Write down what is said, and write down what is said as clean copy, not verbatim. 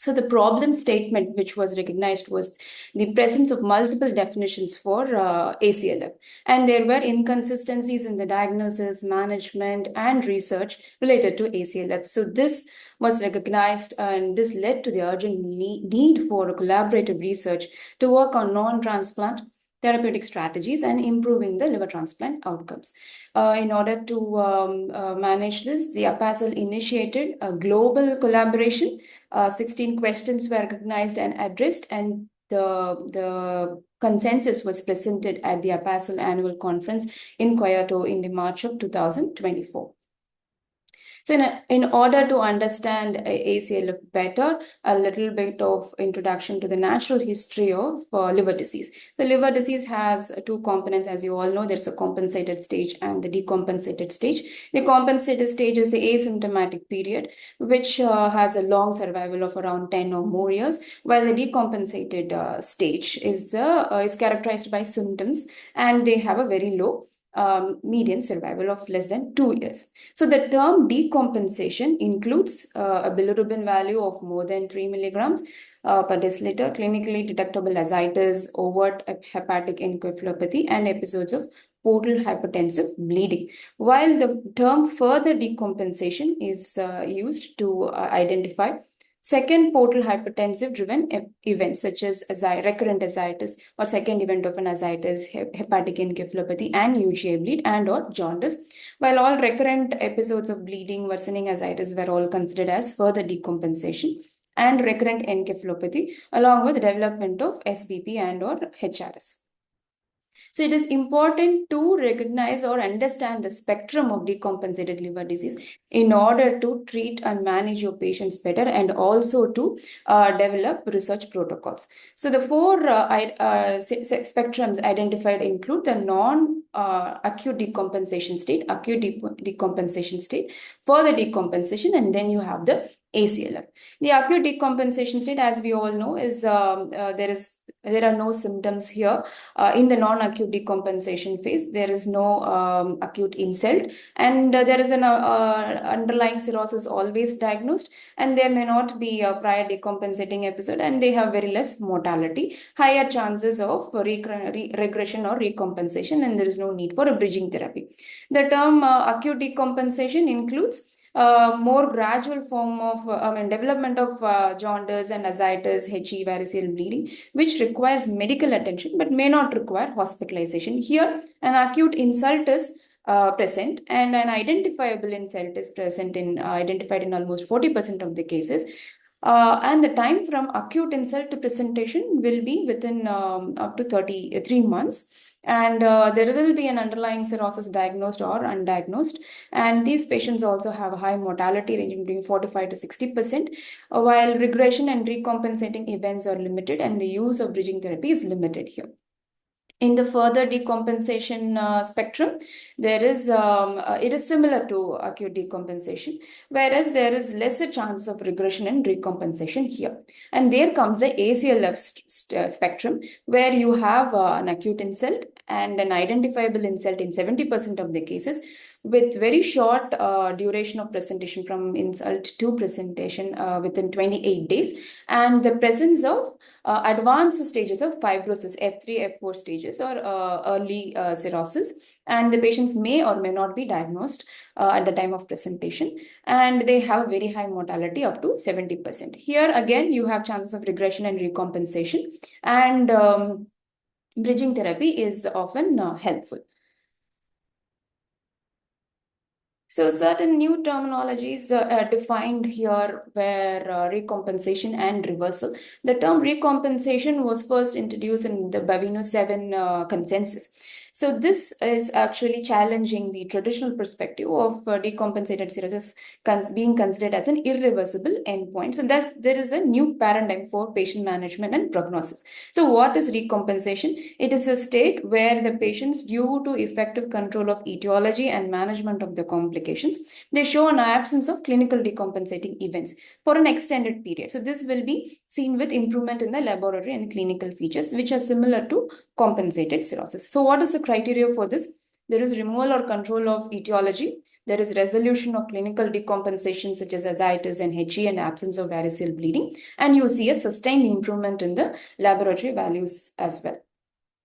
So the problem statement which was recognized was the presence of multiple definitions for ACLF, and there were inconsistencies in the diagnosis, management, and research related to ACLF. So this was recognized, and this led to the urgent need for collaborative research to work on non-transplant therapeutic strategies and improving the liver transplant outcomes. In order to manage this, the APASL initiated a global collaboration. 16 questions were recognized and addressed, and the consensus was presented at the APASL annual conference in Kyoto in the March of 2024. So in order to understand ACLF better, a little bit of introduction to the natural history of liver disease. The liver disease has two components, as you all know. There's a compensated stage and the decompensated stage. The compensated stage is the asymptomatic period, which has a long survival of around 10 or more years, while the decompensated stage is characterized by symptoms, and they have a very low median survival of less than 2 years. So the term decompensation includes a bilirubin value of more than 3 milligrams per deciliter, clinically detectable ascites, overt hepatic encephalopathy, and episodes of portal hypertensive bleeding. While the term further decompensation is used to identify second portal hypertensive driven events such as recurrent ascites or second event of an ascites, hepatic encephalopathy, and UGA bleed and or jaundice. While all recurrent episodes of bleeding, worsening ascites were all considered as further decompensation, and recurrent encephalopathy along with the development of SVP and or HRS. So it is important to recognize or understand the spectrum of decompensated liver disease in order to treat and manage your patients better, and also to develop research protocols. So the four spectrums identified include the non-acute decompensation state, acute decompensation state, further decompensation, and then you have the ACLF. The acute decompensation state, as we all know, is there are no symptoms here. In the non-acute decompensation phase, there is no acute insult, and there is an underlying cirrhosis always diagnosed, and there may not be a prior decompensating episode, and they have very less mortality, higher chances of regression or recompensation, and there is no need for a bridging therapy. The term acute decompensation includes more gradual form of development of jaundice and ascites, HE, variceal bleeding, which requires medical attention but may not require hospitalization. Here, an acute insult is present, and an identifiable insult is present identified in almost 40% of the cases. And the time from acute insult to presentation will be within up to 33 months. And there will be an underlying cirrhosis diagnosed or undiagnosed. And these patients also have a high mortality ranging between 45 to 60%, while regression and recompensating events are limited, and the use of bridging therapy is limited here. In the further decompensation spectrum, there is it is similar to acute decompensation, whereas there is lesser chance of regression and recompensation here. And there comes the ACLF spectrum, where you have an acute insult and an identifiable insult in 70% of the cases, with very short duration of presentation from insult to presentation within 28 days, and the presence of advanced stages of fibrosis, F3, F4 stages, or early cirrhosis, and the patients may or may not be diagnosed at the time of presentation, and they have a very high mortality up to 70%. Here again, you have chances of regression and recompensation, and bridging therapy is often helpful. So certain new terminologies are defined here, where recompensation and reversal. The term recompensation was first introduced in the Baveno 7 consensus. So this is actually challenging the traditional perspective of decompensated cirrhosis being considered as an irreversible endpoint. So there is a new paradigm for patient management and prognosis. So what is recompensation? It is a state where the patients, due to effective control of etiology and management of the complications, they show an absence of clinical decompensating events for an extended period. So this will be seen with improvement in the laboratory and clinical features, which are similar to compensated cirrhosis. So what is the criteria for this? there is removal or control of etiology, there is resolution of clinical decompensation such as ascites and HE and absence of varicose bleeding, and you see a sustained improvement in the laboratory values as well.